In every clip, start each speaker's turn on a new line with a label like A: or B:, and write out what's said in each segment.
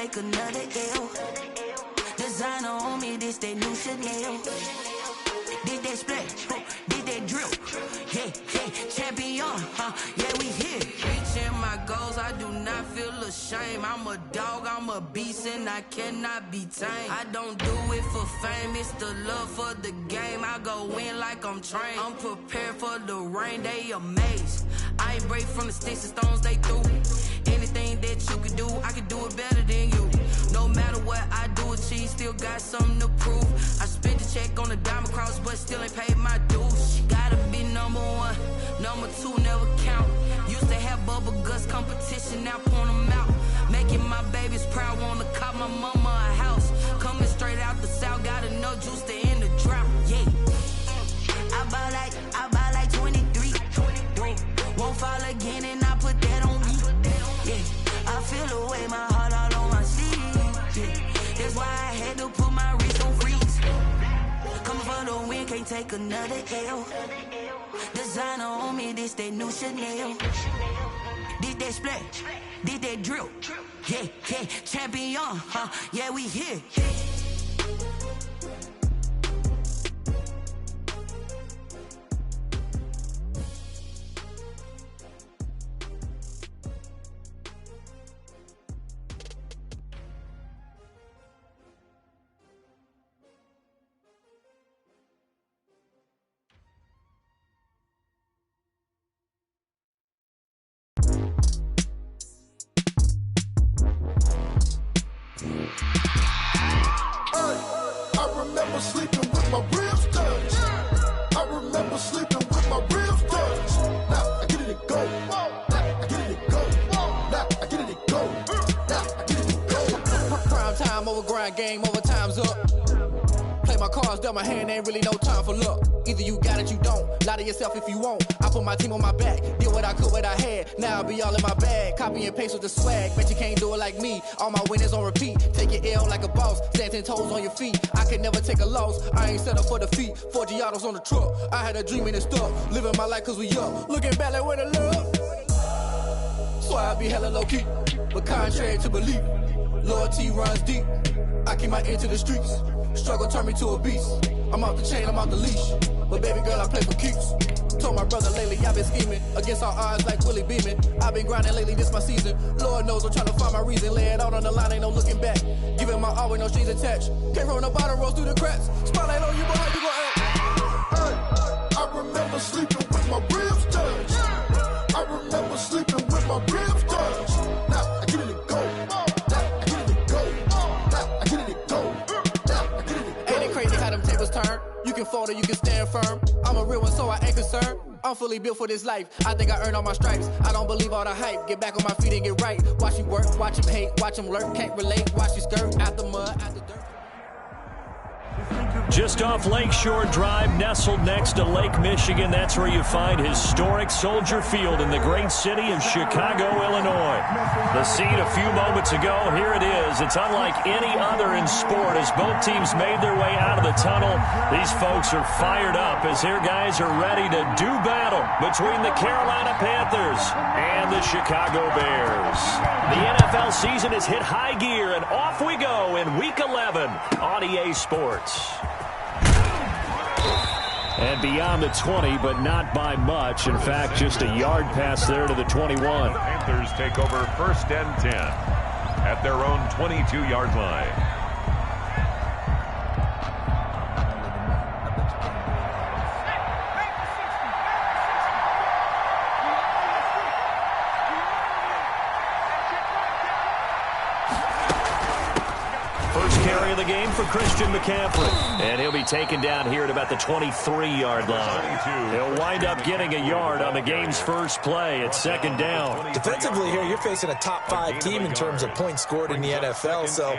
A: take another L. Designer on me, this that new Chanel. Did that splash, did that drill. Yeah, champion, yeah, we here. Reaching my goals, I do not feel ashamed. I'm a dog, I'm a beast, and I cannot be tamed. I don't do it for fame, it's the love for the game. I go in like I'm trained. I'm prepared for the rain, they amazed. I ain't break from the sticks and stones they threw. Anything that you can do, I can do it better than you. No matter what I do, achieve, still got something to prove. I spent the check on the diamond cross, but still ain't paid my dues. Gotta be number one, number two never count. Used to have bubble guts competition, now point them out. Making my babies proud, wanna cop my mama a house. Coming straight out the south, got enough juice to end the drought. Yeah, I buy like 23. Won't fall again, and I put that on me. Yeah, I feel the way, my heart all on my sleeve. Yeah, that's why I had to put my wrist on freeze. Coming for the win, can't take another L. Designer on me, this that new Chanel. Did that splash, did that drill. Yeah, champion, yeah, we here.
B: Sleeping with my ribs touched. I remember sleeping with my ribs touched. Now I get it to go. Now I get it to go. Now I get it to go. Now I get it to go.
C: Prime time over grind game, overtime's up. Play my cards, dealt my hand, ain't really no time for luck. Either you got it, you don't. Lie to yourself if you won't. I put my team on my back, did what I could, what I had. Now I'll be all in my bag. Copy and paste with the swag. Bet you can't do it like me. All my winners on repeat. Take your L like a boss. Stand 10 toes on your feet. I can never take a loss. I ain't set up for defeat. 4 Giottos on the truck. I had a dream and it stuck. Living my life cause we up. Looking back like where the love. So I be hella low key. But contrary to belief, loyalty runs deep. I keep my ear to the streets. Struggle turned me to a beast. I'm off the chain, I'm off the leash. But baby girl, I play for keeps. Told my brother lately, I've been scheming. Against all odds like Willie Beeman. I've been grinding lately, this my season. Lord knows I'm trying to find my reason. Lay it out on the line, ain't no looking back. Giving my all with no strings attached. Came from the bottom, rose through the cracks. Spotlight on you, boy, how you gon' act?
B: Hey, I remember sleeping with my ribs touched. I remember sleeping with my ribs touched. Now I get it to go. Now I get it to go. Now I get it to go. Now I get it to go.
C: Ain't it crazy how them tables turn? You can fold or you can stand firm. I'm a real one, so I ain't concerned. I'm fully built for this life. I think I earned all my stripes. I don't believe all the hype. Get back on my feet and get right. Watch you work, watch him hate, watch him lurk. Can't relate, watch you skirt. Out the mud, out the dirt.
D: Just off Lakeshore Drive, nestled next to Lake Michigan. That's where you find historic Soldier Field in the great city of Chicago, Illinois. The scene a few moments ago, here it is. It's unlike any other in sport as both teams made their way out of the tunnel. These folks are fired up as their guys are ready to do battle between the Carolina Panthers and the Chicago Bears. The NFL season has hit high gear, and off we go in Week 11 on EA Sports. And beyond the 20, but not by much. In fact, just a yard pass there to the 21.
E: Panthers take over 1st and 10 at their own 22-yard line.
D: Carry of the game for Christian McCaffrey. And he'll be taken down here at about the 23-yard line. He'll wind up getting a yard on the game's first play at 2nd down.
F: Defensively here, you're facing a top 5 team in terms of points scored in the NFL. So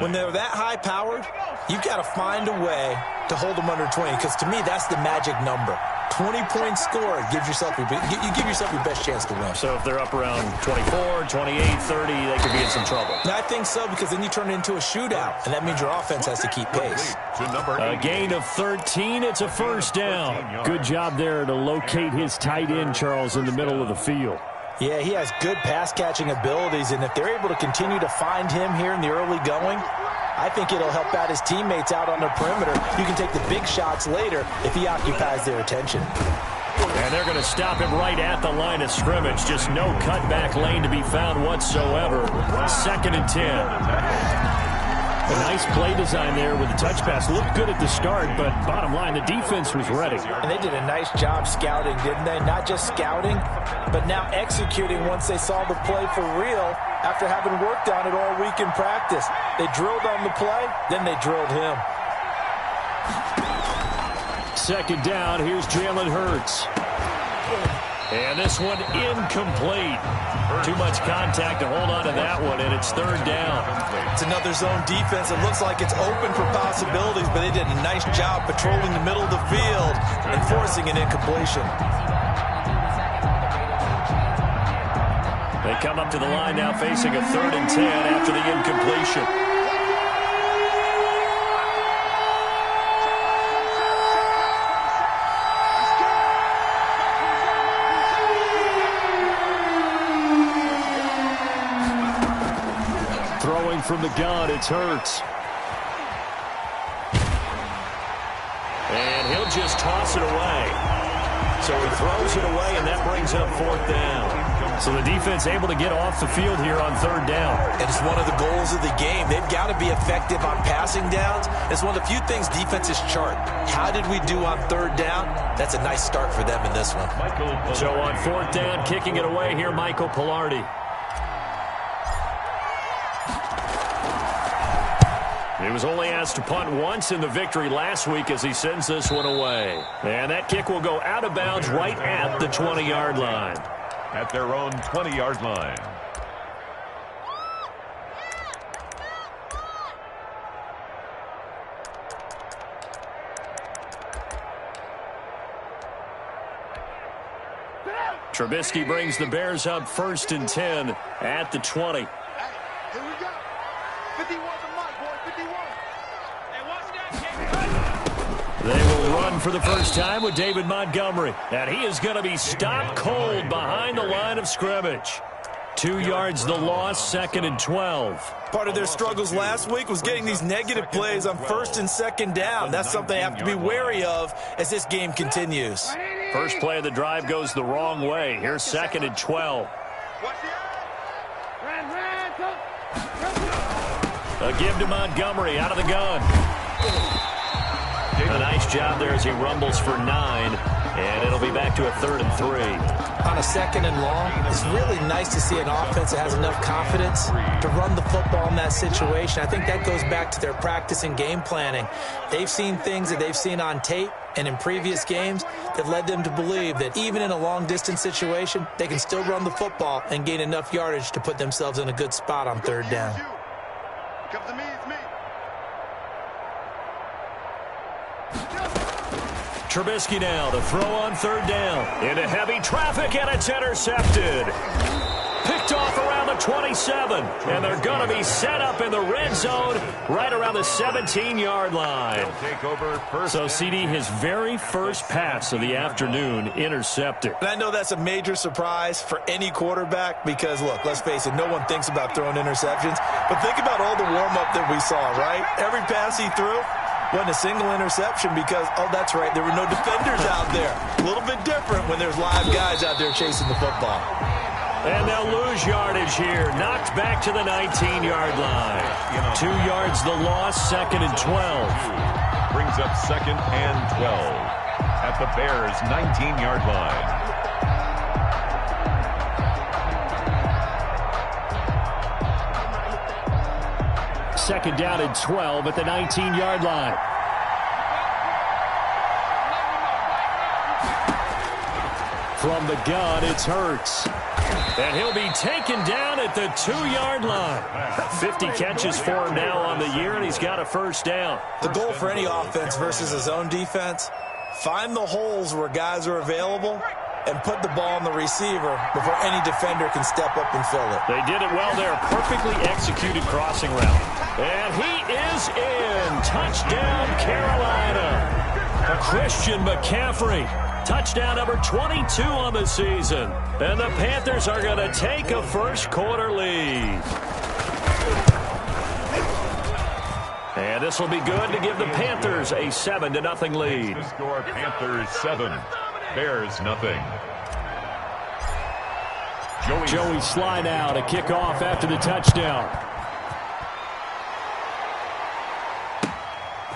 F: when they're that high-powered, you've got to find a way to hold them under 20. Because to me, that's the magic number. 20 points scored, you give yourself your best chance to win.
D: So if they're up around 24, 28, 30, they could be in some trouble.
F: I think so, because then you turn it into a shootout, and that means your offense has to keep pace.
D: A gain of 13, it's a 1st down. Good job there to locate his tight end, Charles, in the middle of the field.
F: Yeah, he has good pass-catching abilities, and if they're able to continue to find him here in the early going, I think it'll help out his teammates out on the perimeter. You can take the big shots later if he occupies their attention.
D: And they're going to stop him right at the line of scrimmage. Just no cutback lane to be found whatsoever. 2nd and 10. A nice play design there with the touch pass. Looked good at the start, but bottom line, the defense was ready.
F: And they did a nice job scouting, didn't they? Not just scouting, but now executing once they saw the play for real after having worked on it all week in practice. They drilled on the play, then they drilled him.
D: 2nd down, here's Jalen Hurts. And this one incomplete. Too much contact to hold on to that one, and it's 3rd down.
F: It's another zone defense. It looks like it's open for possibilities, but they did a nice job patrolling the middle of the field and forcing an incompletion.
D: They come up to the line now facing a 3rd and 10 after the incompletion. Throwing from the gun, it's Hurts. And he'll just toss it away. So he throws it away, and that brings up 4th down. So the defense able to get off the field here on 3rd down.
F: And it's one of the goals of the game. They've got to be effective on passing downs. It's one of the few things defenses chart. How did we do on 3rd down? That's a nice start for them in this one.
D: So on 4th down, kicking it away here, Michael Pilardi. He was only asked to punt once in the victory last week as he sends this one away. And that kick will go out of bounds right at the 20-yard line.
E: At their own 20-yard line.
D: Trubisky brings the Bears up 1st and 10 at the 20.
B: Here we go. 51 to Mike, boy. 51.
D: They will run for the first time with David Montgomery. And he is going to be stopped cold behind the line of scrimmage. 2 yards the loss, 2nd and 12.
F: Part of their struggles last week was getting these negative plays on 1st and 2nd down. That's something they have to be wary of as this game continues.
D: First play of the drive goes the wrong way. Here's 2nd and 12. A give to Montgomery out of the gun. A nice job there as he rumbles for 9, and it'll be back to a 3rd and 3.
F: On a 2nd and long, it's really nice to see an offense that has enough confidence to run the football in that situation. I think that goes back to their practice and game planning. They've seen things that they've seen on tape and in previous games that led them to believe that even in a long-distance situation, they can still run the football and gain enough yardage to put themselves in a good spot on 3rd down.
B: Comes to me, it's me.
D: Trubisky now to throw on 3rd down. Into heavy traffic, and it's intercepted. Picked off around the 27, and they're going to be set up in the red zone right around the 17-yard line. So, CD, his very first pass of the afternoon intercepted.
F: And I know that's a major surprise for any quarterback because, look, let's face it, no one thinks about throwing interceptions. But think about all the warm-up that we saw, right? Every pass he threw wasn't a single interception because, oh, that's right, there were no defenders out there. A little bit different when there's live guys out there chasing the football.
D: And they'll lose yardage here. Knocked back to the 19-yard line. 2 yards the loss, 2nd and 12.
E: Brings up 2nd and 12 at the Bears' 19-yard line.
D: Second down and 12 at the 19-yard line. From the gun, it's Hurts. And he'll be taken down at the 2-yard line. 50 catches for him now on the year, and he's got a first down.
F: The goal for any offense versus a zone defense, find the holes where guys are available and put the ball on the receiver before any defender can step up and fill it.
D: They did it well there. Perfectly executed crossing route. And he is in. Touchdown, Carolina. Christian McCaffrey Touchdown number 22 on the season. And the Panthers are going to take a first quarter lead. And this will be good to give the Panthers a 7-0 lead.
E: The score, Panthers 7, Bears nothing.
D: Joey Sly now to kick off after the touchdown.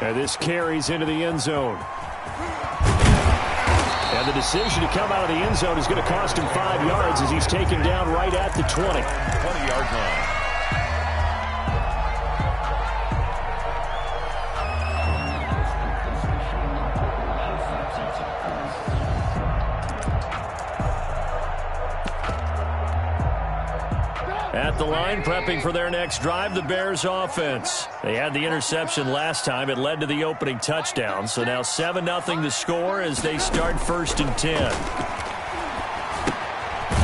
D: And this carries into the end zone. And the decision to come out of the end zone is going to cost him 5 yards as he's taken down right at the 20.
E: 20-yard line.
D: At the line, prepping for their next drive, the Bears offense. They had the interception last time. It led to the opening touchdown. So now 7-0 the score as they start 1st and 10.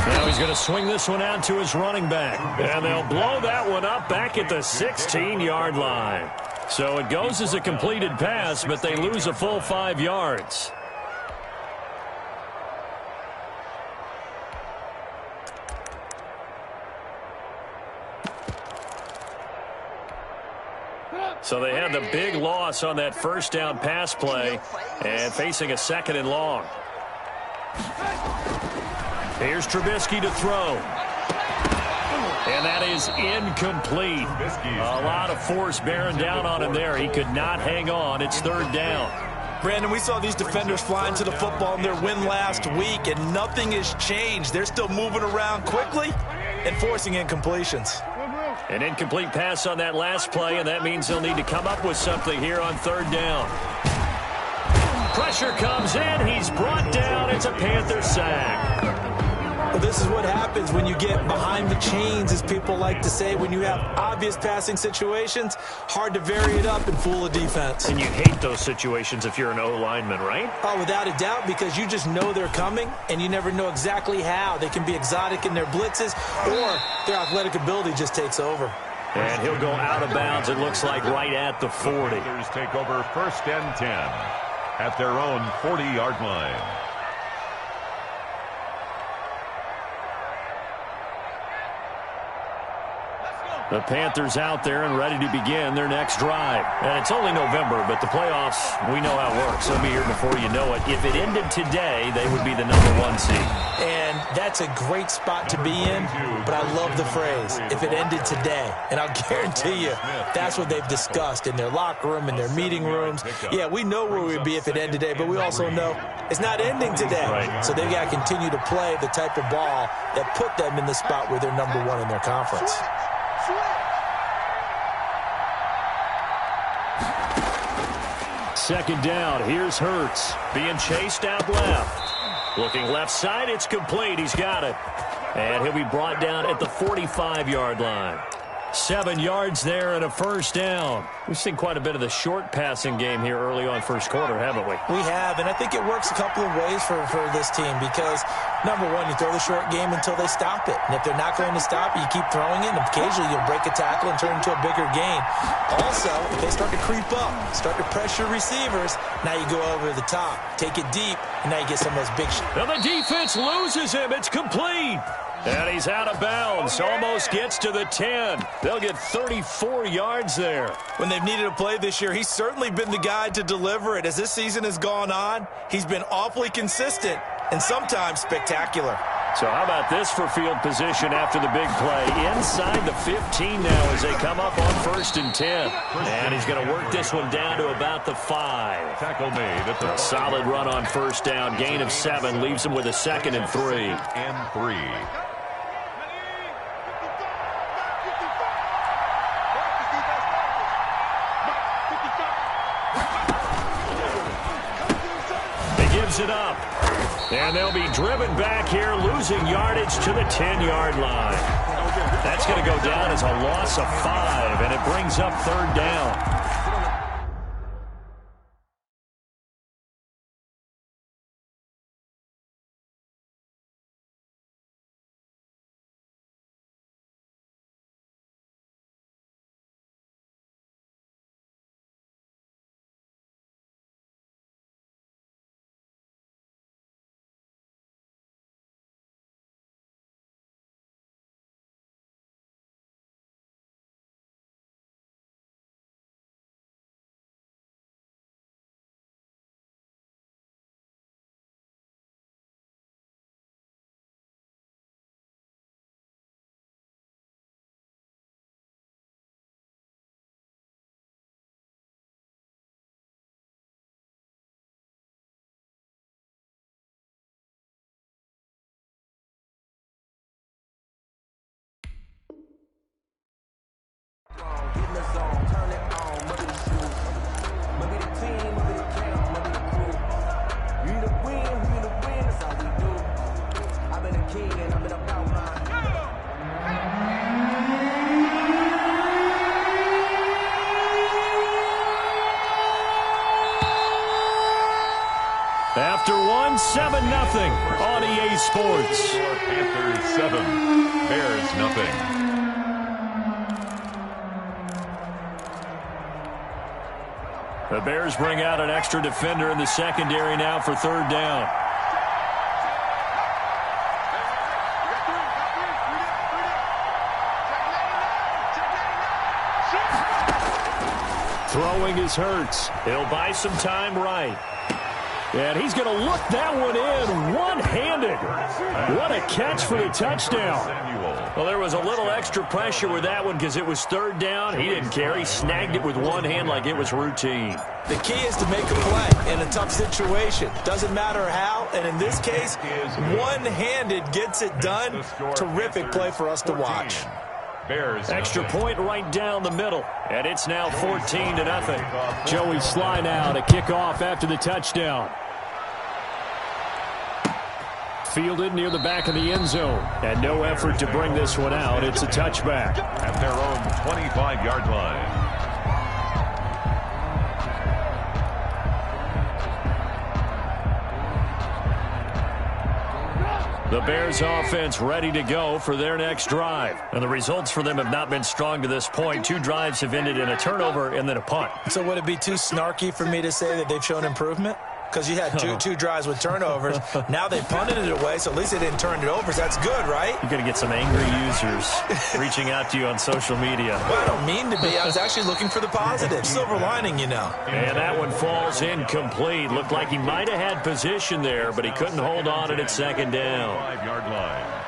D: Now he's going to swing this one out to his running back. And they'll blow that one up back at the 16-yard line. So it goes as a completed pass, but they lose a full 5 yards. So they had the big loss on that first down pass play and facing a 2nd and long. Here's Trubisky to throw. And that is incomplete. A lot of force bearing down on him there. He could not hang on. It's 3rd down.
F: Brandon, we saw these defenders flying to the football in their win last week, and nothing has changed. They're still moving around quickly and forcing incompletions.
D: An incomplete pass on that last play, and that means they'll need to come up with something here on 3rd down. Pressure comes in. He's brought down. It's a Panther sack.
F: Well, this is what happens when you get behind the chains, as people like to say. When you have obvious passing situations, hard to vary it up and fool a defense.
D: And you hate those situations if you're an O-lineman, right?
F: Oh, without a doubt, because you just know they're coming, and you never know exactly how. They can be exotic in their blitzes, or their athletic ability just takes over.
D: And he'll go out of bounds, it looks like, right at the 40.
E: Panthers take over 1st and 10 at their own 40-yard line.
D: The Panthers out there and ready to begin their next drive. And it's only November, but the playoffs, we know how it works. They'll be here before you know it. If it ended today, they would be the #1 seed.
F: And that's a great spot to be in, but I love the phrase, if it ended today. And I'll guarantee you, that's what they've discussed in their locker room, in their meeting rooms. Yeah, we know where we'd be if it ended today, but we also know it's not ending today.
D: Right.
F: So they've got to continue to play the type of ball that put them in the spot where they're #1 in their conference.
D: 2nd down. Here's Hurts being chased out left. Looking left side. It's complete. He's got it. And he'll be brought down at the 45-yard line. 7 yards there and a 1st down. We've seen quite a bit of the short passing game here early on 1st quarter, haven't we?
F: We have, and I think it works a couple of ways for this team because, #1, you throw the short game until they stop it. And if they're not going to stop it, you keep throwing it, and occasionally you'll break a tackle and turn it into a bigger gain. Also, if they start to creep up, start to pressure receivers, now you go over the top, take it deep, and now you get some of those big shots.
D: Now the defense loses him. It's complete. And he's out of bounds. Almost gets to the 10. They'll get 34 yards there.
F: When they've needed a play this year, he's certainly been the guy to deliver it. As this season has gone on, he's been awfully consistent and sometimes spectacular.
D: So how about this for field position after the big play? Inside the 15 now as they come up on 1st and 10. And he's going to work this one down to about the 5.
E: Tackle made at the
D: A solid run on 1st down. Gain of 7 leaves him with a 2nd and 3.
E: and 3.
D: It up. And they'll be driven back here, losing yardage to the 10-yard line. That's going to go down as a loss of 5, and it brings up 3rd down. 7-0 on EA Sports.
E: Panthers 7, Bears 0.
D: The Bears bring out an extra defender in the secondary now for third down. Throwing is Hurts. He'll buy some time right. And he's going to look that one in one-handed. What a catch for the touchdown. Well, there was a little extra pressure with that one because it was third down. He didn't care. He snagged it with one hand like it was routine.
F: The key is to make a play in a tough situation. Doesn't matter how, and in this case, one-handed gets it done. Terrific play for us to watch.
E: Bears
D: extra point right down the middle, and it's now 14-0. Joey Sly now to kick off after the touchdown. Fielded near the back of the end zone, and no effort to bring this one out. It's a touchback.
E: At their own 25-yard line.
D: The Bears offense ready to go for their next drive. And the results for them have not been strong to this point. 2 drives have ended in a turnover and then a punt.
F: So would it be too snarky for me to say that they've shown improvement? Because you had two drives with turnovers. Now they punted it away, so at least they didn't turn it over. So that's good, right?
D: You're going to get some angry users reaching out to you on social media.
F: Well, I don't mean to be. I was actually looking for the positive. Silver lining, you know.
D: And that one falls incomplete. Looked like he might have had position there, but he couldn't hold on at second down.
E: 5-yard line.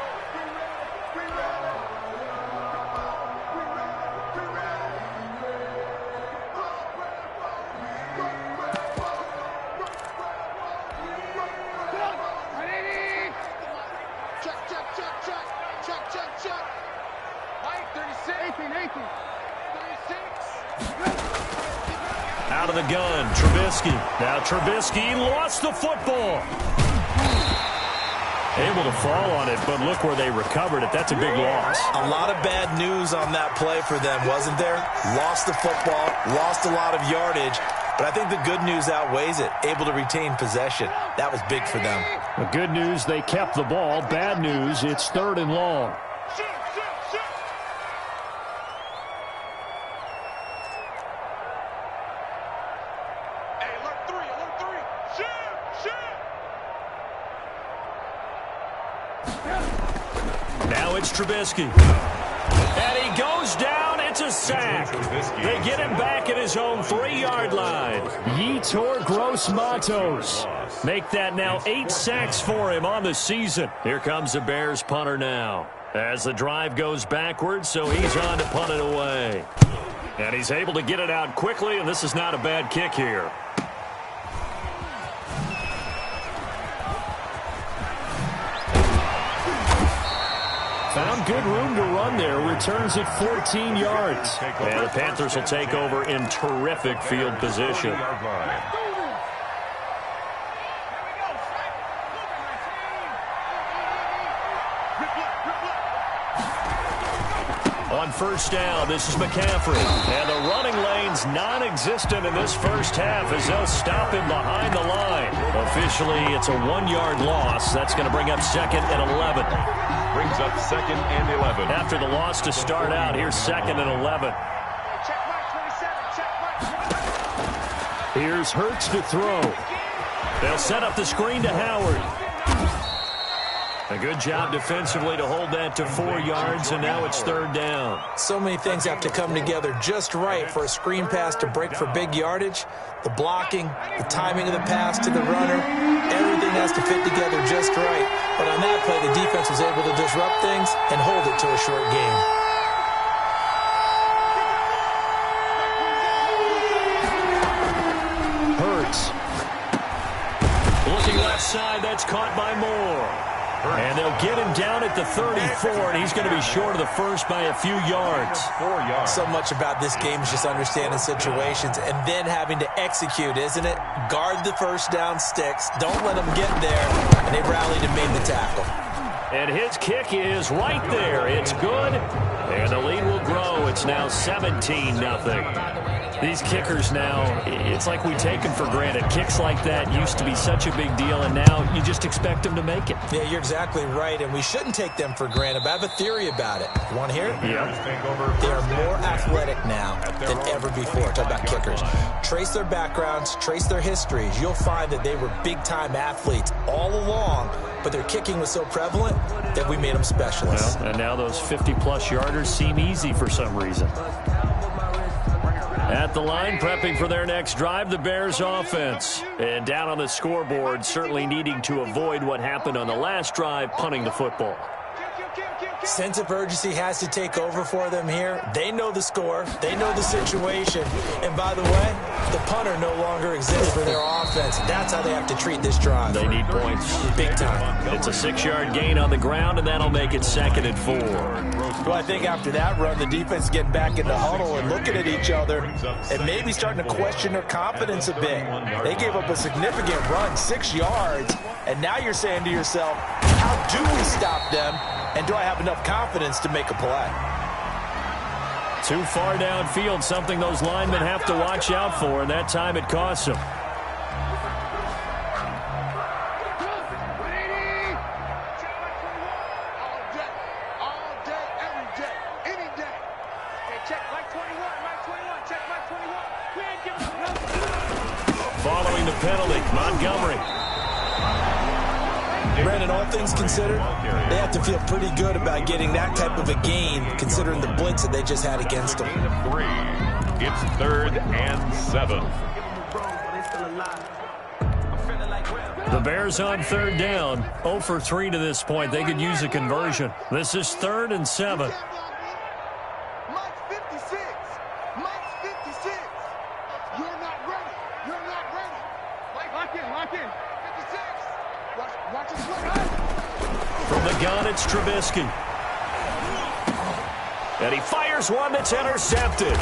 D: Out of the gun, Trubisky. Now Trubisky lost the football. Able to fall on it, but look where they recovered it. That's a big loss.
F: A lot of bad news on that play for them, wasn't there? Lost the football, lost a lot of yardage, but I think the good news outweighs it. Able to retain possession. That was big for them.
D: The good news, they kept the ball. Bad news, it's 3rd and long. Now it's Trubisky. And he goes down. It's a sack. They get him back at his own 3-yard line. Yetur Gross-Matos. Make that now 8 sacks for him on the season. Here comes the Bears punter now. As the drive goes backwards, so he's on to punt it away. And he's able to get it out quickly, and this is not a bad kick here. Found good room to run there. Returns it 14 yards. And the Panthers will take over in terrific field position. On first down, this is McCaffrey. And the running lane's non-existent in this first half as they'll stop him behind the line. Officially, it's a 1-yard loss. That's going to bring up 2nd and 11.
E: Brings up 2nd and 11.
D: After the loss to start out, here's 2nd and 11. Here's Hurts to throw. They'll set up the screen to Howard. A good job defensively to hold that to 4 yards, and now it's 3rd down.
F: So many things have to come together just right for a screen pass to break for big yardage. The blocking, the timing of the pass to the runner, everything has to fit together just right. But on that play, the defense was able to disrupt things and hold it to a short game.
D: Hurts. Looking left side, that's caught by Moore. And they'll get him down at the 34, and he's going to be short of the first by a few yards.
E: 4 yards.
F: So much about this game is just understanding situations and then having to execute, isn't it? Guard the first down sticks. Don't let them get there. And they rallied and made the tackle.
D: And his kick is right there. It's good, and the lead will grow. It's now 17-0. These kickers now, it's like we take them for granted. Kicks like that used to be such a big deal, and now you just expect them to make it.
F: Yeah, you're exactly right, and we shouldn't take them for granted. But I have a theory about it. You want to hear it?
D: Yeah.
F: They are more athletic now than ever before. Talk about kickers. Trace their backgrounds, trace their histories. You'll find that they were big-time athletes all along, but their kicking was so prevalent that we made them specialists.
D: Well, and now those 50-plus yarders seem easy for some reason. At the line, prepping for their next drive, the Bears offense. And down on the scoreboard, certainly needing to avoid what happened on the last drive, punting the football.
F: Sense of urgency has to take over for them here. They know the score. They know the situation. And by the way, the punter no longer exists for their offense. That's how they have to treat this drive.
D: They need points.
F: Big time.
D: It's a 6-yard gain on the ground, and that'll make it 2nd and 4.
F: Well, I think after that run, the defense is getting back in the huddle and looking at each other and maybe starting to question their confidence a bit. They gave up a significant run, 6 yards, and now you're saying to yourself, how do we stop them? And do I have enough confidence to make a play?
D: Too far downfield, something those linemen have to watch out for, and that time it costs them. Following the penalty, Montgomery.
F: Brandon, all things considered, they have to feel pretty good about getting that type of a gain, considering the blitz that they just had against them.
E: It's 3rd and 7.
D: The Bears on 3rd down, 0 for 3 to this point. They could use a conversion. This is 3rd and 7.
B: Mike's 56. Mike's 56. You're not ready. You're not ready. Mike, lock in, lock in. 56. Watch his foot.
D: From the gun, it's Trubisky. And he fires one that's intercepted.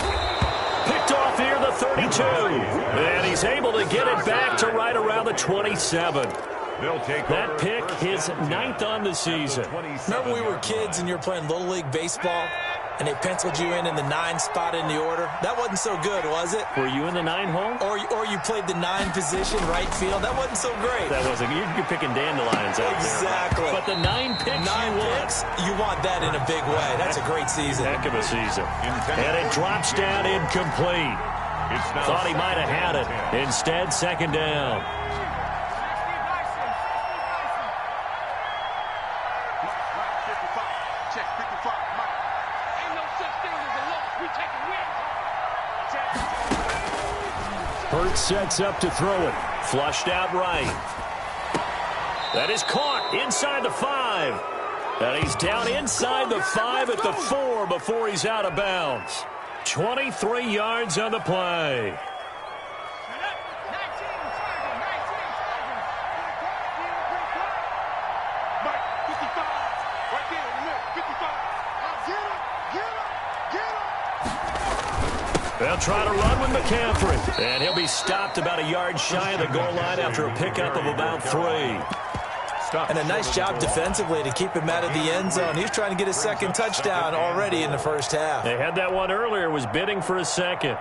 D: Picked off near the 32. And he's able to get it back to right around the 27. That pick, his 9th on the season.
F: Remember we were kids and you were playing Little League Baseball, and they penciled you in the 9 spot in the order? That wasn't so good, was it?
D: Were you in the 9 hole?
F: Or you played the 9 position, right field? That wasn't so great.
D: That wasn't. You're picking dandelions out
F: exactly.
D: there. But the 9 picks
F: you want that in a big way. That's a great season.
D: Heck of a season. And it drops down incomplete. Thought he might have had it. Instead, 2nd down. Hurts sets up to throw it. Flushed out right. That is caught inside the 5. And he's down inside the 5 at the 4 before he's out of bounds. 23 yards on the play. They'll try to run with McCaffrey. And he'll be stopped about a yard shy of the goal line after a pickup of about 3.
F: And a nice job defensively to keep him out of the end zone. He's trying to get his 2nd touchdown already in the first half.
D: They had that one earlier, was bidding for a 2nd.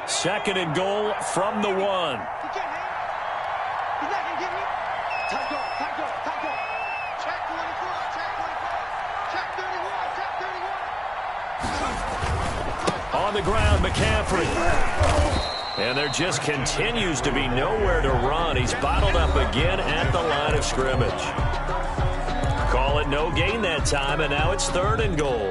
D: 2nd and goal from the 1. On the ground, McCaffrey. And there just continues to be nowhere to run. He's bottled up again at the line of scrimmage. Call it no gain that time, and now it's 3rd and goal.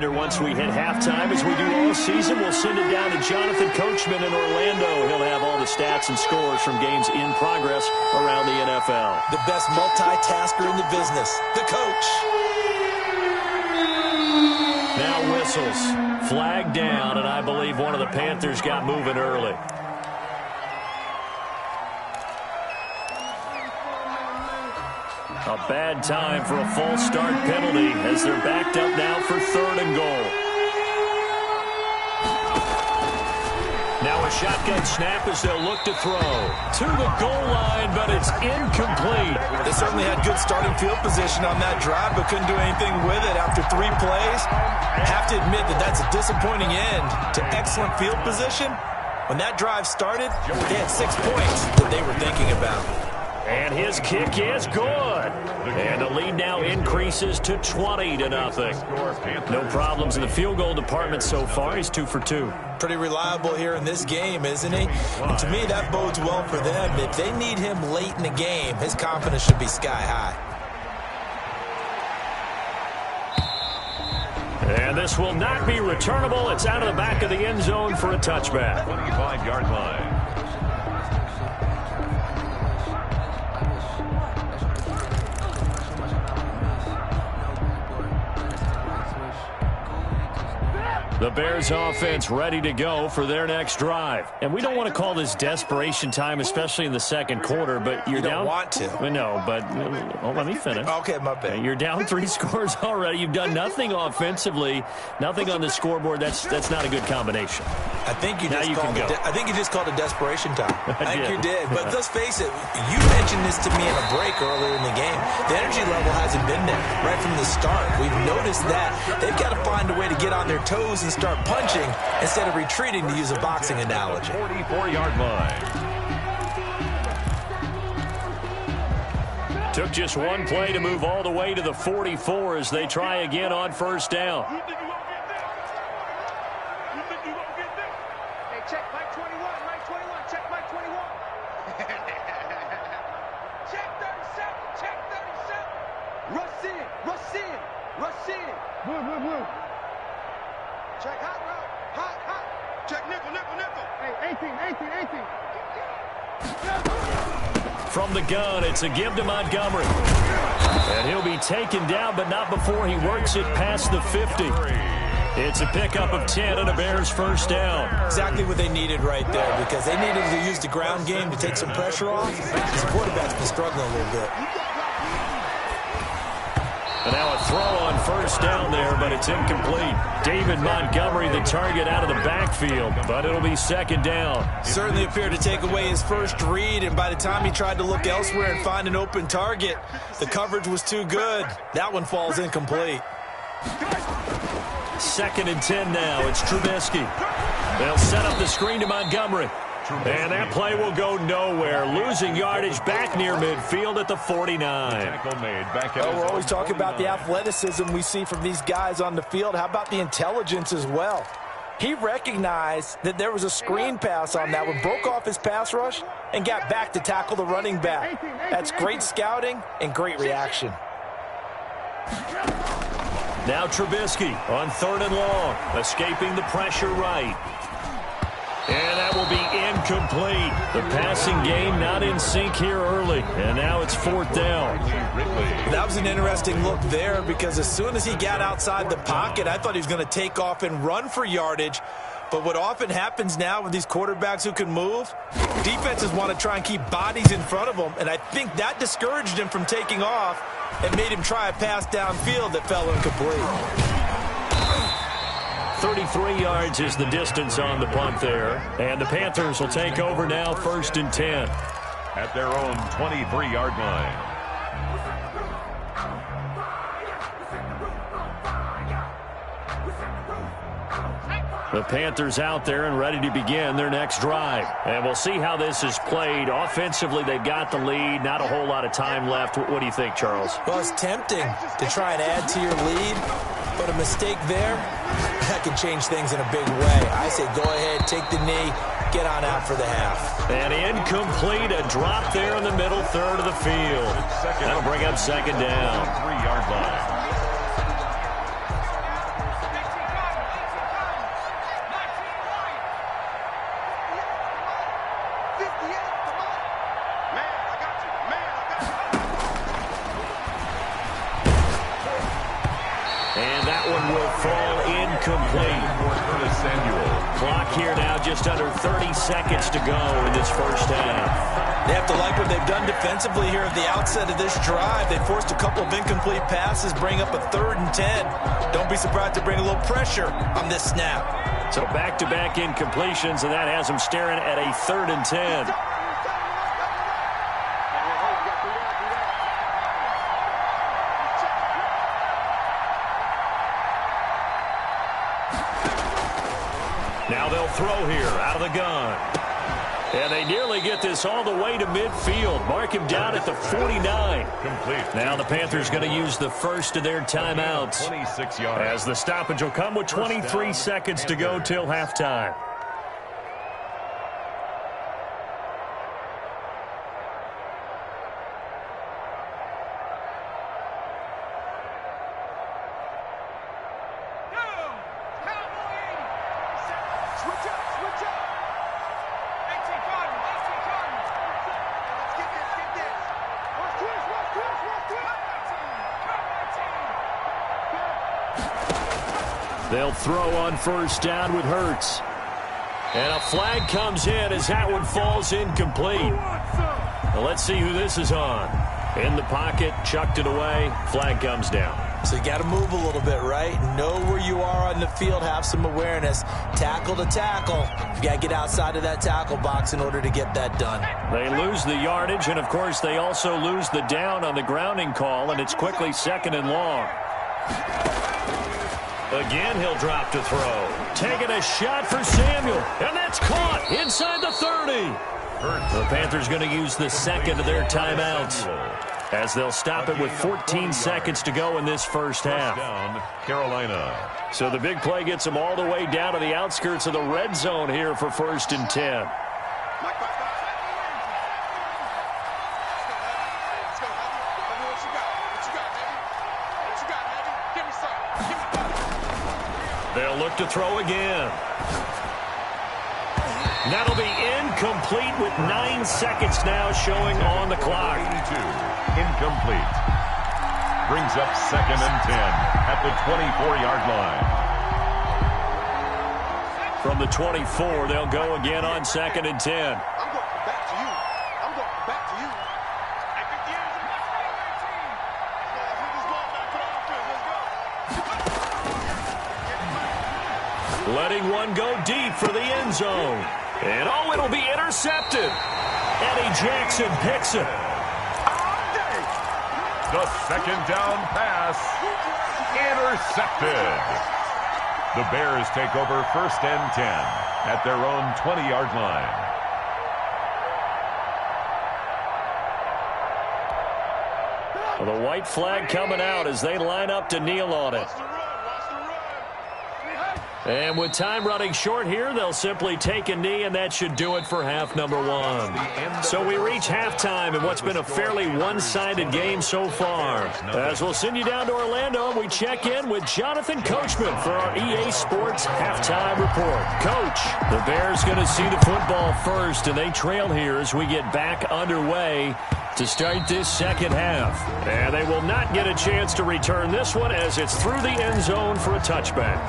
D: Once we hit halftime, as we do all season, we'll send it down to Jonathan Coachman in Orlando. He'll have all the stats and scores from games in progress around the NFL.
F: The best multitasker in the business, the coach.
D: Now whistles. Flag down, and I believe one of the Panthers got moving early. A bad time for a false start penalty as they're backed up now for 3rd and goal. Now a shotgun snap as they'll look to throw. To the goal line, but it's incomplete.
F: They certainly had good starting field position on that drive, but couldn't do anything with it after 3 plays. Have to admit that that's a disappointing end to excellent field position. When that drive started, they had 6 points that they were thinking about.
D: And his kick is good. And the lead now increases to 20-0. No problems in the field goal department so far. He's 2 for 2.
F: Pretty reliable here in this game, isn't he? And to me, that bodes well for them. If they need him late in the game, his confidence should be sky high.
D: And this will not be returnable. It's out of the back of the end zone for a touchback.
E: 25-yard line.
D: The Bears offense ready to go for their next drive. And we don't want to call this desperation time, especially in the second quarter, but you're down.
F: You don't want to.
D: No, but let me finish.
F: Okay, my bad.
D: You're down 3 scores already. You've done nothing offensively, nothing on the scoreboard. That's not a good combination.
F: I think you just called it desperation time. I think you did. But let's face it, you mentioned this to me in a break earlier in the game. The energy level hasn't been there right from the start. We've noticed that. They've got to find a way to get on their toes and start punching instead of retreating, to use a boxing analogy.
E: 44-yard line.
D: Took just one play to move all the way to the 44 as they try again on first down.
G: Check Mike 21, Mike 21, check Mike 21. Check 37, check 37. Rush in, rush in, rush in. Blue. Check hot route, hot. Check nickel. Hey, 18.
D: From the gun, it's a give to Montgomery. And he'll be taken down, but not before he works it past the 50. It's a pickup of 10 and a Bears first down.
F: Exactly what they needed right there, because they needed to use the ground game to take some pressure off. His quarterback's been struggling a little bit.
D: And now a throw on first down there, but it's incomplete. David Montgomery, the target out of the backfield, but it'll be second down.
F: Certainly appeared to take away his first read, and by the time he tried to look elsewhere and find an open target, the coverage was too good. That one falls incomplete.
D: 2nd and 10 now. It's Trubisky. They'll set up the screen to Montgomery. And that play will go nowhere. Losing yardage back near midfield at the 49.
F: We're always talking about the athleticism we see from these guys on the field. How about the intelligence as well? He recognized that there was a screen pass on that one, broke off his pass rush, and got back to tackle the running back. That's great scouting and great reaction.
D: Now Trubisky on 3rd and long, escaping the pressure right. And that will be incomplete. The passing game not in sync here early, and now it's 4th down.
F: That was an interesting look there, because as soon as he got outside the pocket, I thought he was going to take off and run for yardage. But what often happens now with these quarterbacks who can move, defenses want to try and keep bodies in front of them, and I think that discouraged him from taking off and made him try a pass downfield that fell incomplete.
D: 33 yards is the distance on the punt there, and the Panthers will take over now, 1st and 10.
E: At their own 23-yard line.
D: The Panthers out there and ready to begin their next drive. And we'll see how this is played. Offensively, they've got the lead. Not a whole lot of time left. What do you think, Charles?
F: Well, it's tempting to try and add to your lead, but a mistake there, that can change things in a big way. I say go ahead, take the knee, get on out for the half.
D: And incomplete, a drop there in the middle third of the field. That'll bring up second down.
E: 3-yard line.
D: Clock here now, just under 30 seconds to go in this first half.
F: They have to like what they've done defensively here at the outset of this drive. They forced a couple of incomplete passes, bring up a 3rd and 10. Don't be surprised to bring a little pressure on this snap.
D: So back-to-back incompletions, and that has them staring at a 3rd and 10. Now they'll throw here out of the gun. And they nearly get this all the way to midfield. Mark him down at the 49.
E: Complete.
D: Now the Panthers going to use the first of their timeouts.
E: 26 yards.
D: As the stoppage will come with 23 seconds to go till halftime. They'll throw on first down with Hurts. And a flag comes in as that one falls incomplete. Well, let's see who this is on. In the pocket, chucked it away, flag comes down.
F: So you got to move a little bit, right? Know where you are on the field, have some awareness. Tackle to tackle. You got to get outside of that tackle box in order to get that done.
D: They lose the yardage, and of course they also lose the down on the grounding call, and it's quickly 2nd and long. Again, he'll drop to throw. Taking a shot for Samuel, and that's caught inside the 30. The Panthers going to use the second of their timeouts as they'll stop it with 14 seconds to go in this first half.
E: Down, Carolina.
D: So the big play gets them all the way down to the outskirts of the red zone here for 1st and 10. They'll look to throw again. That'll be incomplete with 9 seconds now showing on the clock.
E: 82, incomplete. Brings up 2nd and 10 at the 24-yard line.
D: From the 24, they'll go again on 2nd and 10.
G: I'm going back to you. I'm going back to you.
D: Letting one go deep for the end zone. And oh, it'll be intercepted. Eddie Jackson picks it.
E: The 2nd down pass intercepted. The Bears take over 1st and 10 at their own 20-yard line.
D: Well, the white flag coming out as they line up to kneel on it. And with time running short here, they'll simply take a knee, and that should do it for half number 1. So we reach halftime in what's been a fairly one-sided game so far. As we'll send you down to Orlando, and we check in with Jonathan Coachman for our EA Sports Halftime Report. Coach, the Bears going to see the football first, and they trail here as we get back underway to start this second half. And they will not get a chance to return this one as it's through the end zone for a touchback.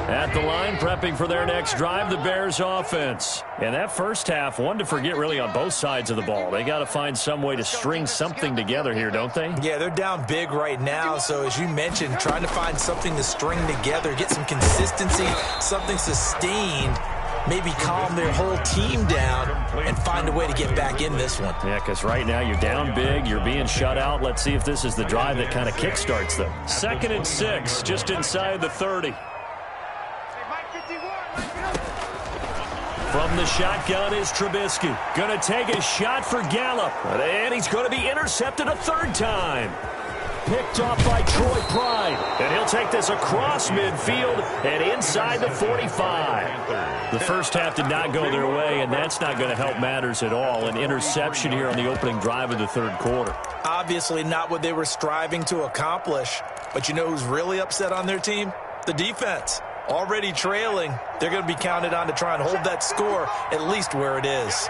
D: At the line, prepping for their next drive, the Bears offense. And that first half, one to forget really on both sides of the ball. They got to find some way to string something together here, don't they?
F: Yeah, they're down big right now. So as you mentioned, trying to find something to string together, get some consistency, something sustained, maybe calm their whole team down and find a way to get back in this one.
D: Yeah, because right now you're down big, you're being shut out. Let's see if this is the drive that kind of kickstarts them. 2nd and 6, just inside the 30. From the shotgun is Trubisky. Going to take a shot for Gallup. And he's going to be intercepted a 3rd time. Picked off by Troy Pride. And he'll take this across midfield and inside the 45. The first half did not go their way, and that's not going to help matters at all. An interception here on the opening drive of the 3rd quarter.
F: Obviously not what they were striving to accomplish. But you know who's really upset on their team? The defense. Already trailing, they're going to be counted on to try and hold that score at least where it is.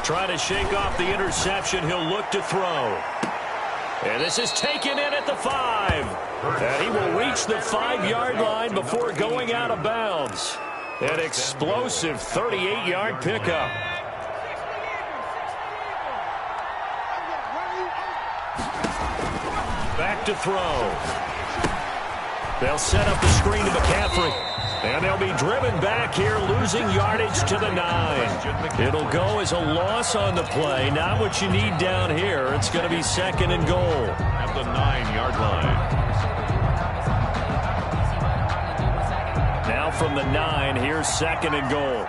D: Trying to shake off the interception, he'll look to throw. And this is taken in at the 5. And he will reach the 5-yard line before going out of bounds. An explosive 38-yard pickup. Back to throw. They'll set up the screen to McCaffrey. And they'll be driven back here, losing yardage to the 9. It'll go as a loss on the play. Not what you need down here. It's going to be 2nd and goal.
E: At the 9-yard line.
D: Now from the 9, here's 2nd and goal.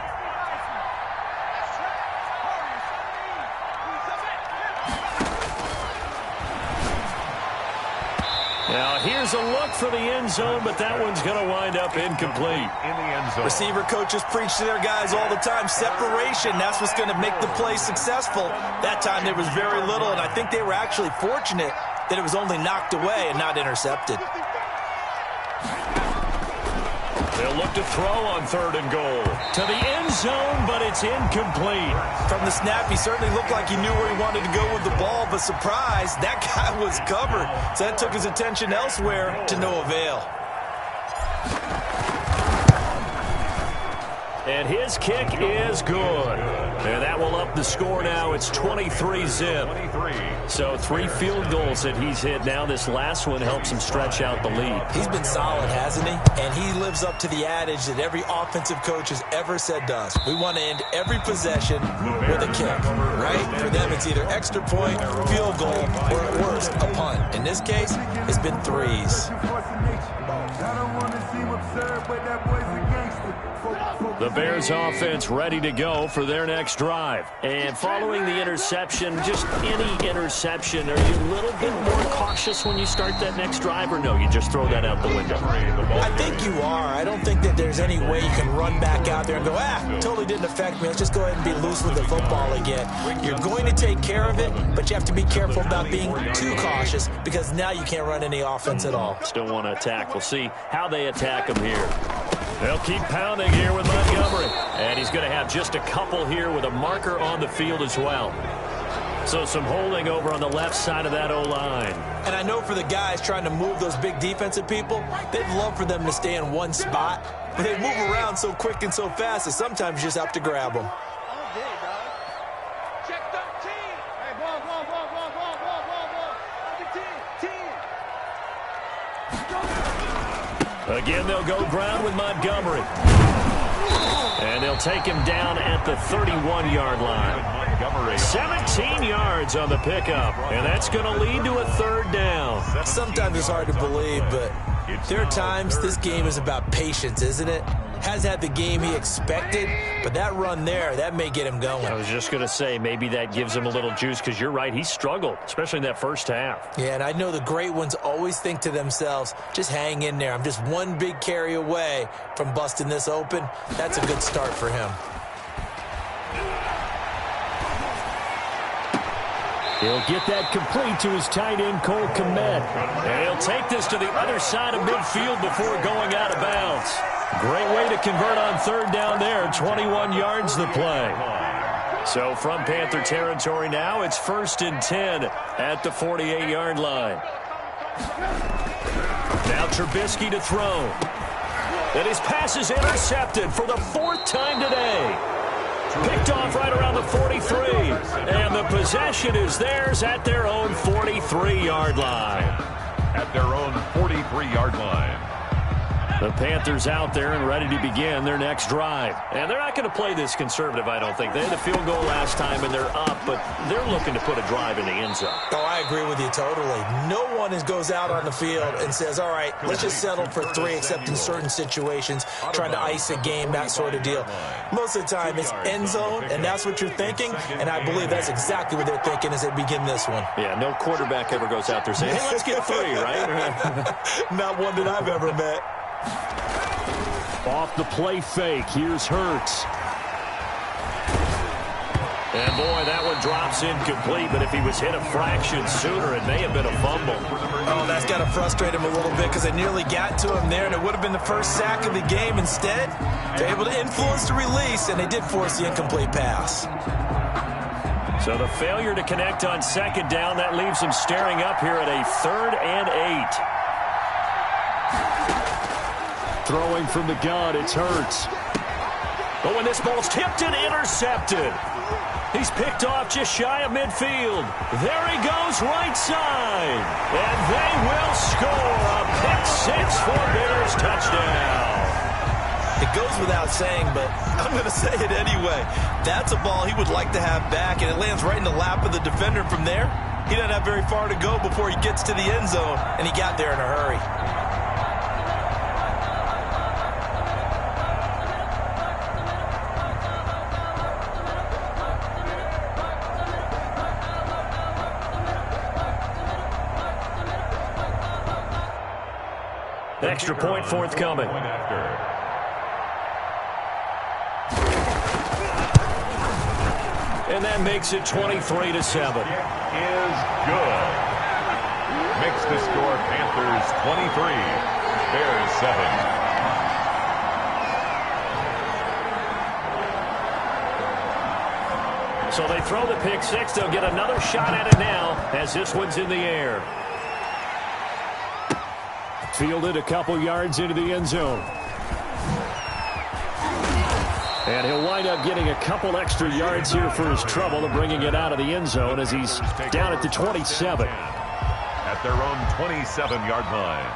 D: Now here's a look for the end zone, but that one's going to wind up incomplete.
E: In the end zone.
F: Receiver coaches preach to their guys all the time. Separation, that's what's going to make the play successful. That time there was very little, and I think they were actually fortunate that it was only knocked away and not intercepted.
D: They'll look to throw on 3rd and goal. To the end zone, but it's incomplete.
F: From the snap, he certainly looked like he knew where he wanted to go with the ball, but surprise, that guy was covered. So that took his attention elsewhere to no avail.
D: And his kick is good. And that will up the score now. It's 23-zip. So 3 field goals that he's hit now. This last one helps him stretch out the lead.
F: He's been solid, hasn't he? And he lives up to the adage that every offensive coach has ever said to us. We want to end every possession with a kick, right? For them, it's either extra point, field goal, or at worst, a punt. In this case, it's been 3s.
D: The Bears offense ready to go for their next drive. And following the interception, just any interception, are you a little bit more cautious when you start that next drive, or no, you just throw that out the window?
F: I think you are. I don't think that there's any way you can run back out there and go, totally didn't affect me. Let's just go ahead and be loose with the football again. You're going to take care of it, but you have to be careful about being too cautious because now you can't run any offense at all.
D: Still want to attack. We'll see how they attack him here. They'll keep pounding here with Montgomery. And he's going to have just a couple here with a marker on the field as well. So some holding over on the left side of that O-line.
F: And I know for the guys trying to move those big defensive people, they'd love for them to stay in one spot. But they move around so quick and so fast that sometimes you just have to grab them.
D: Again, they'll go ground with Montgomery. And they'll take him down at the 31-yard line. 17 yards on the pickup. And that's going to lead to a 3rd down.
F: Sometimes it's hard to believe, but there are times this game is about patience, isn't it? Has had the game he expected, but that run there, that may get him going.
D: I was just going to say, maybe that gives him a little juice, because you're right, he struggled, especially in that first half.
F: Yeah, and I know the great ones always think to themselves, just hang in there. I'm just one big carry away from busting this open. That's a good start for him.
D: He'll get that complete to his tight end, Cole Kmet. And he'll take this to the other side of midfield before going out of bounds. Great way to convert on 3rd down there. 21 yards the play. So from Panther territory now, it's 1st and 10 at the 48-yard line. Now Trubisky to throw. And his pass is intercepted for the 4th time today. Picked off right around the 43. And the possession is theirs at their own 43-yard line.
E: At their own 43-yard line.
D: The Panthers out there and ready to begin their next drive. And they're not going to play this conservative, I don't think. They had a field goal last time, and they're up, but they're looking to put a drive in the end zone.
F: Oh, I agree with you totally. No one goes out on the field and says, all right, let's just settle for 3, except in certain situations, trying to ice a game, that sort of deal. Most of the time, it's end zone, and that's what you're thinking, and I believe that's exactly what they're thinking as they begin this one.
D: Yeah, no quarterback ever goes out there saying, hey, let's get 3, right?
F: Not one that I've ever met.
D: Off the play fake, here's Hurts. And boy, that one drops incomplete, but if he was hit a fraction sooner, it may have been a fumble.
F: Oh, that's got to frustrate him a little bit because they nearly got to him there, and it would have been the first sack of the game. Instead, they're able to influence the release, and they did force the incomplete pass.
D: So the failure to connect on second down, that leaves him staring up here at a 3rd and 8. Throwing from the gun, it's Hurts. But when this ball's tipped and intercepted, he's picked off just shy of midfield. There he goes, right side. And they will score a pick-6 for Bears touchdown.
F: It goes without saying, but I'm going to say it anyway. That's a ball he would like to have back, and it lands right in the lap of the defender. From there, he doesn't have very far to go before he gets to the end zone, and he got there in a hurry.
D: Extra point forthcoming. And that makes it 23-7.
E: Is good. Makes the score Panthers 23, Bears 7.
D: So they throw the pick-6. They'll get another shot at it now as this one's in the air. Fielded a couple yards into the end zone. And he'll wind up getting a couple extra yards here for his trouble of bringing it out of the end zone as he's down at the 27.
E: At their own 27-yard line.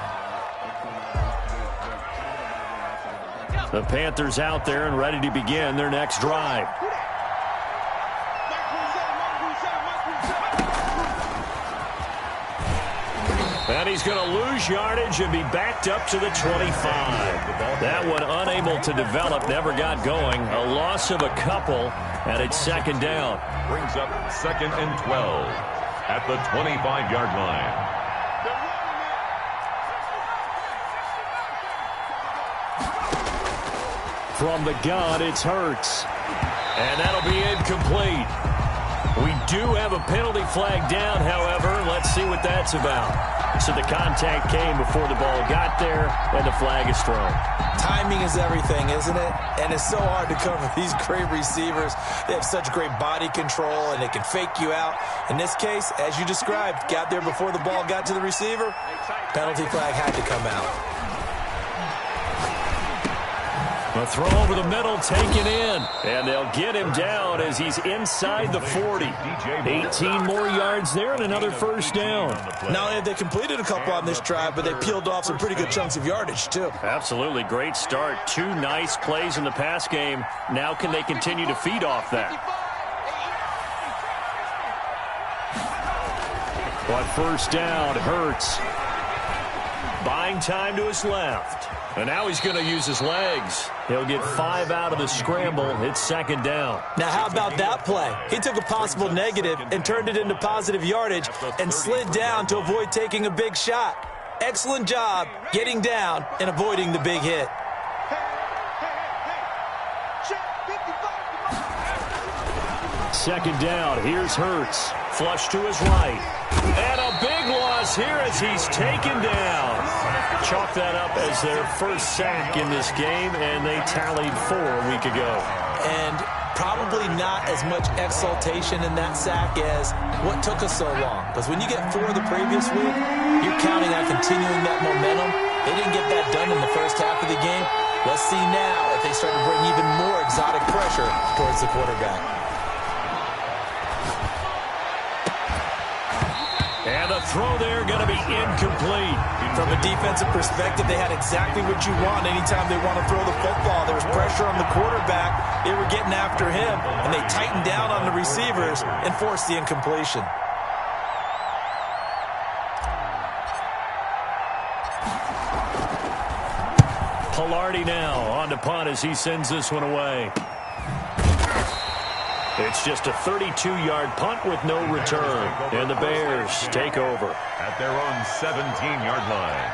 D: The Panthers out there and ready to begin their next drive. And he's going to lose yardage and be backed up to the 25. That one unable to develop, never got going. A loss of a couple, and it's second down.
E: Brings up 2nd and 12 at the 25-yard line.
D: From the gun, it's Hurts. And that'll be incomplete. We do have a penalty flag down, however. Let's see what that's about. So the contact came before the ball got there, and the flag is thrown.
F: Timing is everything, isn't it? And it's so hard to cover these great receivers. They have such great body control, and they can fake you out. In this case, as you described, got there before the ball got to the receiver. Penalty flag had to come out.
D: A throw over the middle taken in, and they'll get him down as he's inside the 40. 18 more yards there and another first down.
F: Not only have they completed a couple on this drive, but they peeled off some pretty good chunks of yardage, too.
D: Absolutely. Great start. 2 nice plays in the pass game. Now can they continue to feed off that? But first down, Hurts. Buying time to his left. And now he's going to use his legs. He'll get 5 out of the scramble. It's second down.
F: Now, how about that play? He took a possible negative and turned it into positive yardage and slid down to avoid taking a big shot. Excellent job getting down and avoiding the big hit.
D: Second down. Here's Hurts. Flush to his right. And a big loss here as he's taken down. Chalk that up as their first sack in this game, and they tallied 4 a week ago.
F: And probably not as much exultation in that sack as what took us so long. Because when you get 4 the previous week, you're counting on continuing that momentum. They didn't get that done in the first half of the game. Let's see now if they start to bring even more exotic pressure towards the quarterback.
D: And the throw there going to be incomplete.
F: From a defensive perspective, they had exactly what you want anytime they want to throw the football. There was pressure on the quarterback. They were getting after him, and they tightened down on the receivers and forced the incompletion.
D: Pilardi now on to punt as he sends this one away. It's just a 32-yard punt with no return. And the Bears take over.
E: At their own 17-yard line.